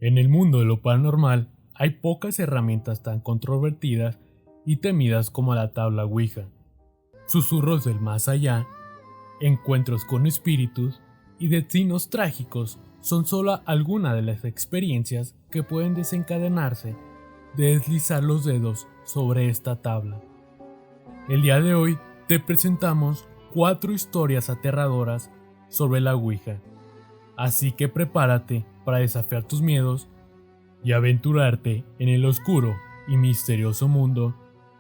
En el mundo de lo paranormal hay pocas herramientas tan controvertidas y temidas como la tabla Ouija. Susurros del más allá, encuentros con espíritus y destinos trágicos son solo algunas de las experiencias que pueden desencadenarse de deslizar los dedos sobre esta tabla. El día de hoy te presentamos 4 historias aterradoras sobre la Ouija, así que prepárate para desafiar tus miedos y aventurarte en el oscuro y misterioso mundo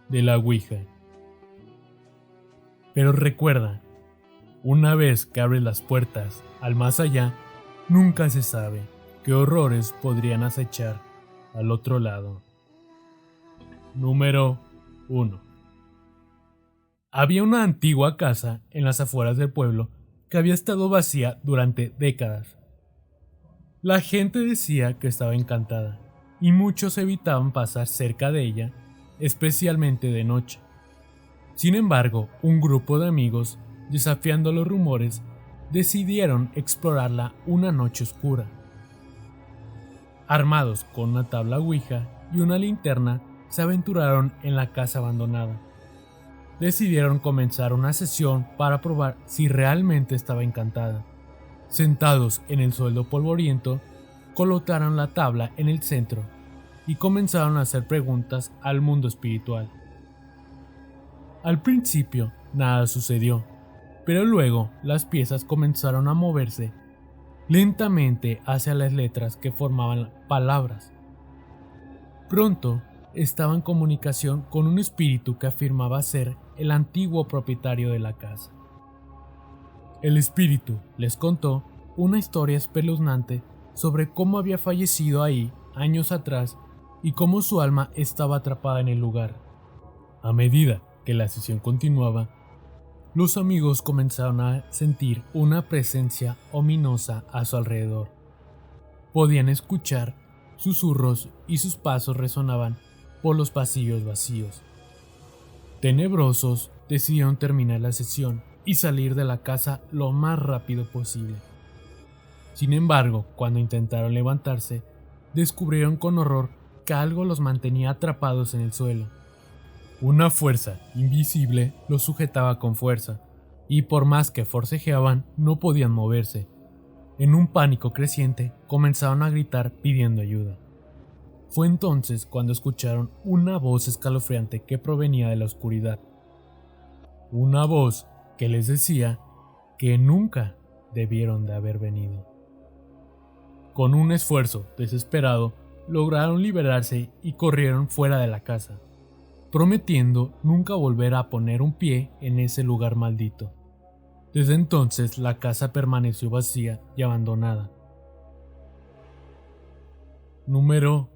de la Ouija. Pero recuerda, una vez que abres las puertas al más allá, nunca se sabe qué horrores podrían acechar al otro lado. Número 1. Había una antigua casa en las afueras del pueblo que había estado vacía durante décadas. La gente decía que estaba encantada y muchos evitaban pasar cerca de ella, especialmente de noche. Sin embargo, un grupo de amigos, desafiando los rumores, decidieron explorarla una noche oscura. Armados con una tabla Ouija y una linterna, se aventuraron en la casa abandonada. Decidieron comenzar una sesión para probar si realmente estaba encantada. Sentados en el suelo polvoriento, colocaron la tabla en el centro y comenzaron a hacer preguntas al mundo espiritual. Al principio nada sucedió, pero luego las piezas comenzaron a moverse lentamente hacia las letras que formaban palabras. Pronto estaba en comunicación con un espíritu que afirmaba ser el antiguo propietario de la casa. El espíritu les contó una historia espeluznante sobre cómo había fallecido ahí años atrás y cómo su alma estaba atrapada en el lugar. A medida que la sesión continuaba, los amigos comenzaron a sentir una presencia ominosa a su alrededor. Podían escuchar susurros y sus pasos resonaban por los pasillos vacíos. Tenebrosos, decidieron terminar la sesión y salir de la casa lo más rápido posible. Sin embargo, cuando intentaron levantarse, descubrieron con horror que algo los mantenía atrapados en el suelo. Una fuerza invisible los sujetaba con fuerza, y por más que forcejeaban, no podían moverse. En un pánico creciente, comenzaron a gritar pidiendo ayuda. Fue entonces cuando escucharon una voz escalofriante que provenía de la oscuridad. Una voz que les decía que nunca debieron de haber venido. Con un esfuerzo desesperado, lograron liberarse y corrieron fuera de la casa, prometiendo nunca volver a poner un pie en ese lugar maldito. Desde entonces la casa permaneció vacía y abandonada. Número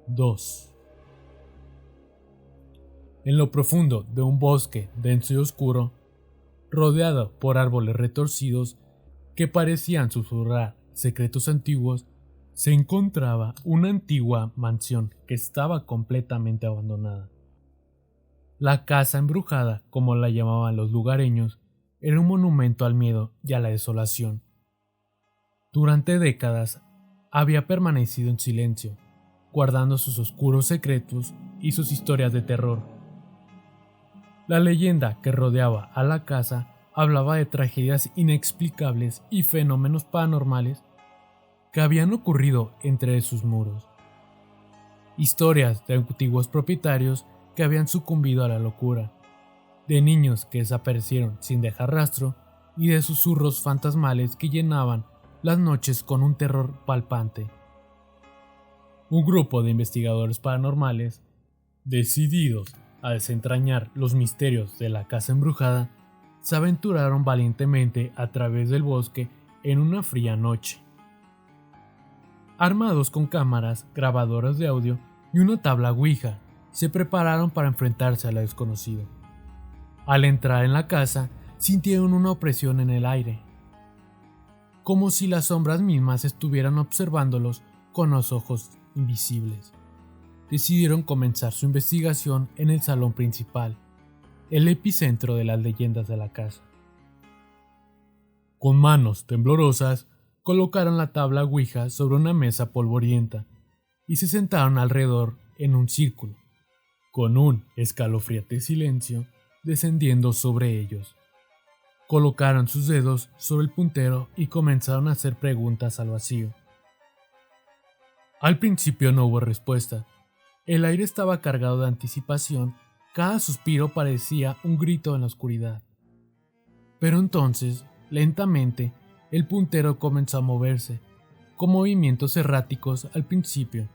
2. En lo profundo de un bosque denso y oscuro, rodeado por árboles retorcidos que parecían susurrar secretos antiguos, se encontraba una antigua mansión que estaba completamente abandonada. La casa embrujada, como la llamaban los lugareños, era un monumento al miedo y a la desolación. Durante décadas había permanecido en silencio, guardando sus oscuros secretos y sus historias de terror. La leyenda que rodeaba a la casa hablaba de tragedias inexplicables y fenómenos paranormales que habían ocurrido entre sus muros. Historias de antiguos propietarios que habían sucumbido a la locura, de niños que desaparecieron sin dejar rastro y de susurros fantasmales que llenaban las noches con un terror palpante. Un grupo de investigadores paranormales, decididos a desentrañar los misterios de la casa embrujada, se aventuraron valientemente a través del bosque en una fría noche. Armados con cámaras, grabadoras de audio y una tabla Ouija, se prepararon para enfrentarse a lo desconocido. Al entrar en la casa, sintieron una opresión en el aire, como si las sombras mismas estuvieran observándolos con los ojos invisibles. Decidieron comenzar su investigación en el salón principal, el epicentro de las leyendas de la casa. Con manos temblorosas, colocaron la tabla Ouija sobre una mesa polvorienta y se sentaron alrededor en un círculo, con un escalofriante silencio descendiendo sobre ellos. Colocaron sus dedos sobre el puntero y comenzaron a hacer preguntas al vacío. Al principio no hubo respuesta. El aire estaba cargado de anticipación, cada suspiro parecía un grito en la oscuridad. Pero entonces, lentamente, el puntero comenzó a moverse, con movimientos erráticos al principio.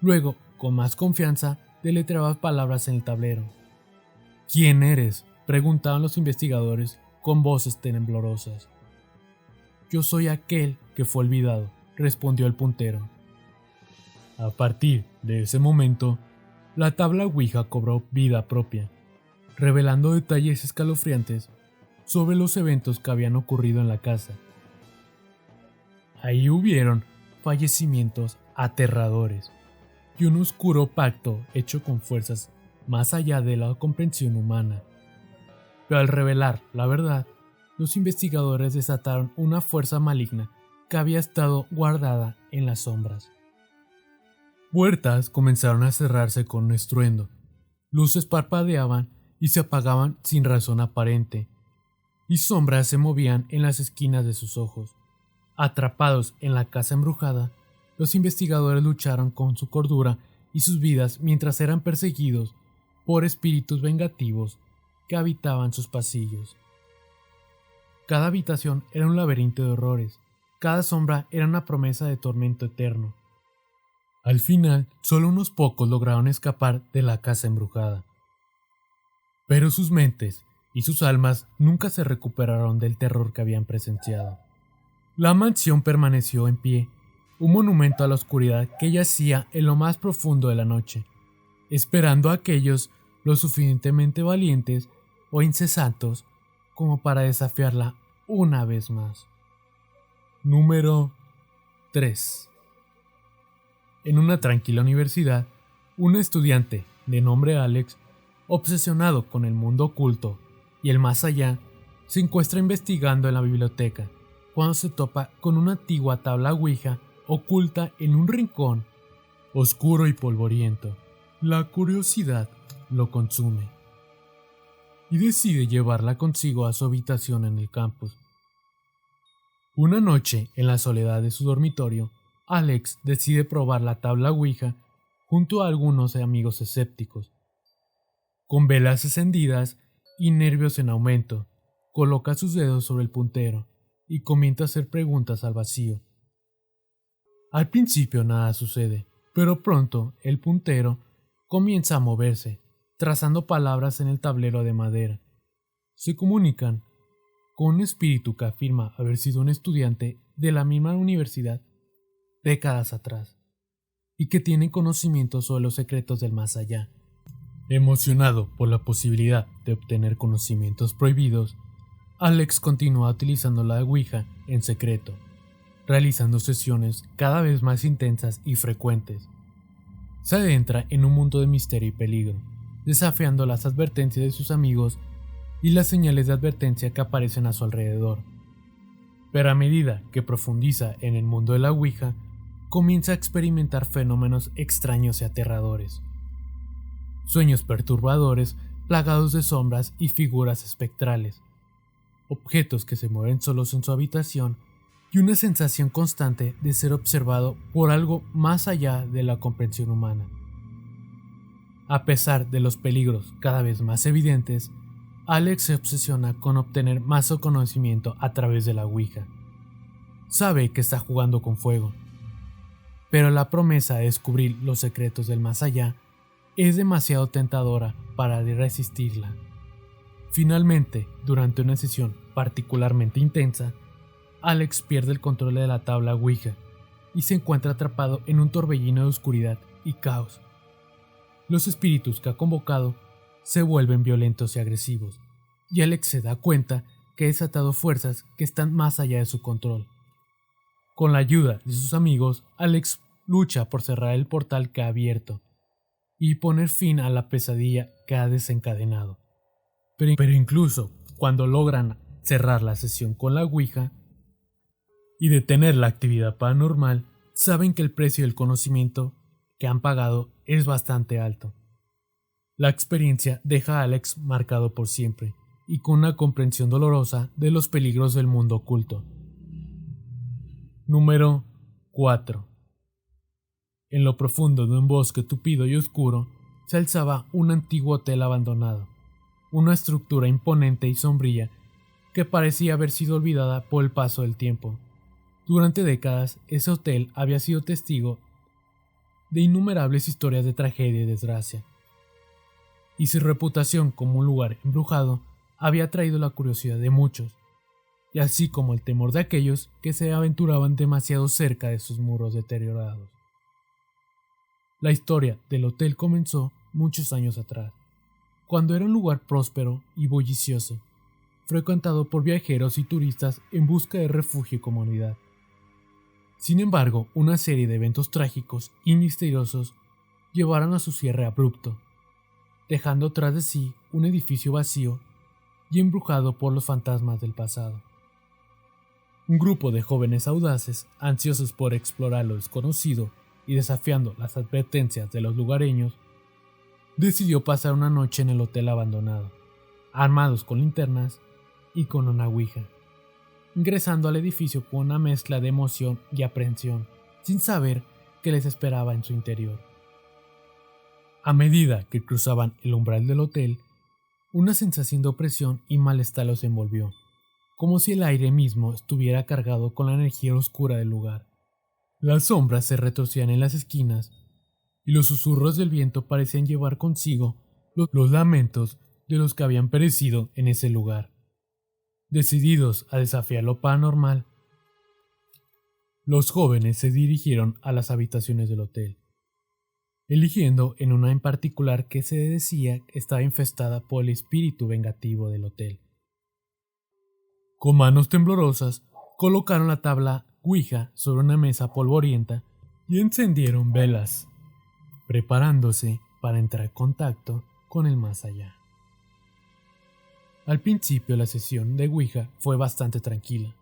Luego, con más confianza, deletreaba palabras en el tablero. ¿Quién eres?, preguntaban los investigadores con voces temblorosas. Yo soy aquel que fue olvidado, respondió el puntero. A partir de ese momento, la tabla Ouija cobró vida propia, revelando detalles escalofriantes sobre los eventos que habían ocurrido en la casa. Ahí hubieron fallecimientos aterradores y un oscuro pacto hecho con fuerzas más allá de la comprensión humana. Pero al revelar la verdad, los investigadores desataron una fuerza maligna que había estado guardada en las sombras. Puertas comenzaron a cerrarse con un estruendo, luces parpadeaban y se apagaban sin razón aparente, y sombras se movían en las esquinas de sus ojos. Atrapados en la casa embrujada, los investigadores lucharon con su cordura y sus vidas mientras eran perseguidos por espíritus vengativos que habitaban sus pasillos. Cada habitación era un laberinto de horrores, cada sombra era una promesa de tormento eterno. Al final, solo unos pocos lograron escapar de la casa embrujada. Pero sus mentes y sus almas nunca se recuperaron del terror que habían presenciado. La mansión permaneció en pie, un monumento a la oscuridad que yacía en lo más profundo de la noche, esperando a aquellos lo suficientemente valientes o incesantes como para desafiarla una vez más. Número 3. En una tranquila universidad, un estudiante de nombre Alex, obsesionado con el mundo oculto y el más allá, se encuentra investigando en la biblioteca cuando se topa con una antigua tabla Ouija oculta en un rincón oscuro y polvoriento. La curiosidad lo consume y decide llevarla consigo a su habitación en el campus. Una noche, en la soledad de su dormitorio, Alex decide probar la tabla Ouija junto a algunos amigos escépticos. Con velas encendidas y nervios en aumento, coloca sus dedos sobre el puntero y comienza a hacer preguntas al vacío. Al principio nada sucede, pero pronto el puntero comienza a moverse, trazando palabras en el tablero de madera. Se comunican con un espíritu que afirma haber sido un estudiante de la misma universidad décadas atrás y que tiene conocimiento sobre los secretos del más allá. Emocionado por la posibilidad de obtener conocimientos prohibidos, Alex continúa utilizando la Ouija en secreto, realizando sesiones cada vez más intensas y frecuentes. Se adentra en un mundo de misterio y peligro, desafiando las advertencias de sus amigos y las señales de advertencia que aparecen a su alrededor. Pero a medida que profundiza en el mundo de la Ouija, comienza a experimentar fenómenos extraños y aterradores. Sueños perturbadores plagados de sombras y figuras espectrales, objetos que se mueven solos en su habitación y una sensación constante de ser observado por algo más allá de la comprensión humana. A pesar de los peligros cada vez más evidentes, Alex se obsesiona con obtener más conocimiento a través de la Ouija. Sabe que está jugando con fuego, pero la promesa de descubrir los secretos del más allá es demasiado tentadora para resistirla. Finalmente, durante una sesión particularmente intensa, Alex pierde el control de la tabla Ouija y se encuentra atrapado en un torbellino de oscuridad y caos. Los espíritus que ha convocado se vuelven violentos y agresivos, y Alex se da cuenta que ha desatado fuerzas que están más allá de su control. Con la ayuda de sus amigos, Alex lucha por cerrar el portal que ha abierto y poner fin a la pesadilla que ha desencadenado. Pero incluso cuando logran cerrar la sesión con la Ouija, y detener la actividad paranormal, saben que el precio del conocimiento que han pagado es bastante alto. La experiencia deja a Alex marcado por siempre y con una comprensión dolorosa de los peligros del mundo oculto. Número 4. En lo profundo de un bosque tupido y oscuro se alzaba un antiguo hotel abandonado, una estructura imponente y sombría que parecía haber sido olvidada por el paso del tiempo. Durante décadas, ese hotel había sido testigo de innumerables historias de tragedia y desgracia, y su reputación como un lugar embrujado había atraído la curiosidad de muchos, y así como el temor de aquellos que se aventuraban demasiado cerca de sus muros deteriorados. La historia del hotel comenzó muchos años atrás, cuando era un lugar próspero y bullicioso, frecuentado por viajeros y turistas en busca de refugio y comodidad. Sin embargo, una serie de eventos trágicos y misteriosos llevaron a su cierre abrupto, dejando tras de sí un edificio vacío y embrujado por los fantasmas del pasado. Un grupo de jóvenes audaces, ansiosos por explorar lo desconocido y desafiando las advertencias de los lugareños, decidió pasar una noche en el hotel abandonado, armados con linternas y con una ouija, ingresando al edificio con una mezcla de emoción y aprehensión, sin saber qué les esperaba en su interior. A medida que cruzaban el umbral del hotel, una sensación de opresión y malestar los envolvió, como si el aire mismo estuviera cargado con la energía oscura del lugar. Las sombras se retorcían en las esquinas, y los susurros del viento parecían llevar consigo los lamentos de los que habían perecido en ese lugar. Decididos a desafiar lo paranormal, los jóvenes se dirigieron a las habitaciones del hotel, eligiendo en una en particular que se decía estaba infestada por el espíritu vengativo del hotel. Con manos temblorosas, colocaron la tabla ouija sobre una mesa polvorienta y encendieron velas, preparándose para entrar en contacto con el más allá. Al principio la sesión de ouija fue bastante tranquila,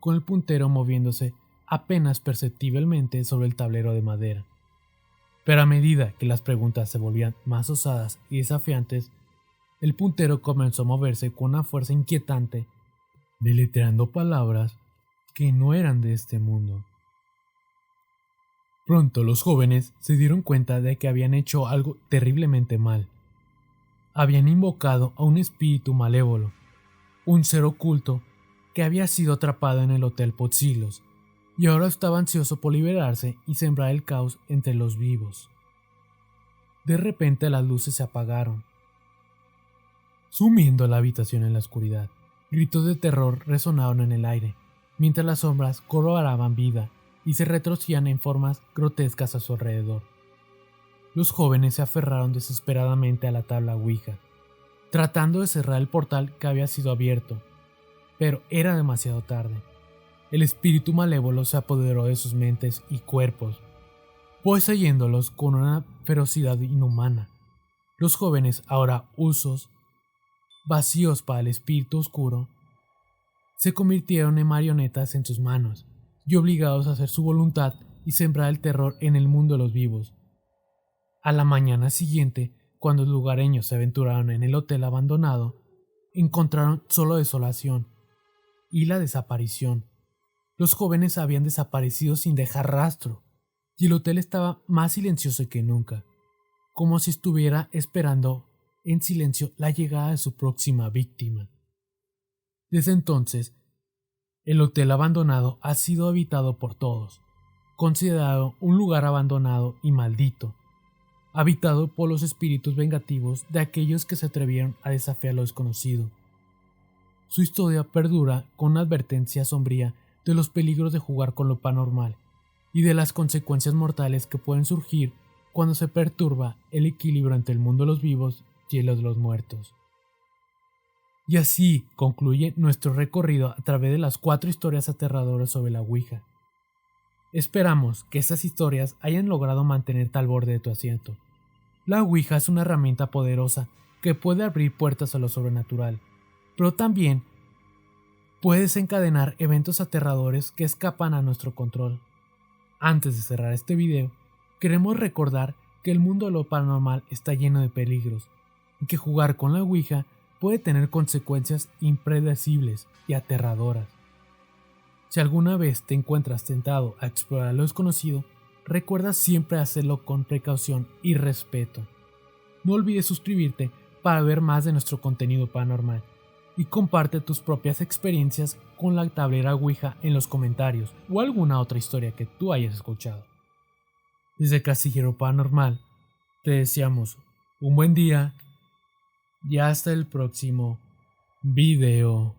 con el puntero moviéndose apenas perceptiblemente sobre el tablero de madera. Pero a medida que las preguntas se volvían más osadas y desafiantes, el puntero comenzó a moverse con una fuerza inquietante, deletreando palabras que no eran de este mundo. Pronto los jóvenes se dieron cuenta de que habían hecho algo terriblemente mal. Habían invocado a un espíritu malévolo, un ser oculto que había sido atrapado en el hotel por siglos, y ahora estaba ansioso por liberarse y sembrar el caos entre los vivos. De repente las luces se apagaron, sumiendo la habitación en la oscuridad. Gritos de terror resonaron en el aire, mientras las sombras cobraban vida y se retorcían en formas grotescas a su alrededor. Los jóvenes se aferraron desesperadamente a la tabla ouija, tratando de cerrar el portal que había sido abierto, pero era demasiado tarde. El espíritu malévolo se apoderó de sus mentes y cuerpos, poseyéndolos con una ferocidad inhumana. Los jóvenes, ahora usos, vacíos para el espíritu oscuro, se convirtieron en marionetas en sus manos y obligados a hacer su voluntad y sembrar el terror en el mundo de los vivos. A la mañana siguiente, cuando los lugareños se aventuraron en el hotel abandonado, encontraron solo desolación y la desaparición. Los jóvenes habían desaparecido sin dejar rastro, y el hotel estaba más silencioso que nunca, como si estuviera esperando en silencio la llegada de su próxima víctima. Desde entonces, el hotel abandonado ha sido habitado por todos, considerado un lugar abandonado y maldito, habitado por los espíritus vengativos de aquellos que se atrevieron a desafiar lo desconocido. Su historia perdura con una advertencia sombría de los peligros de jugar con lo paranormal y de las consecuencias mortales que pueden surgir cuando se perturba el equilibrio entre el mundo de los vivos y el de los muertos. Y así concluye nuestro recorrido a través de las 4 historias aterradoras sobre la ouija. Esperamos que estas historias hayan logrado mantenerte al borde de tu asiento. La ouija es una herramienta poderosa que puede abrir puertas a lo sobrenatural, pero también puede desencadenar eventos aterradores que escapan a nuestro control. Antes de cerrar este video, queremos recordar que el mundo de lo paranormal está lleno de peligros y que jugar con la Ouija puede tener consecuencias impredecibles y aterradoras. Si alguna vez te encuentras tentado a explorar lo desconocido, recuerda siempre hacerlo con precaución y respeto. No olvides suscribirte para ver más de nuestro contenido paranormal y comparte tus propias experiencias con la tablera Ouija en los comentarios o alguna otra historia que tú hayas escuchado. Desde Casillero Paranormal, te deseamos un buen día y hasta el próximo video.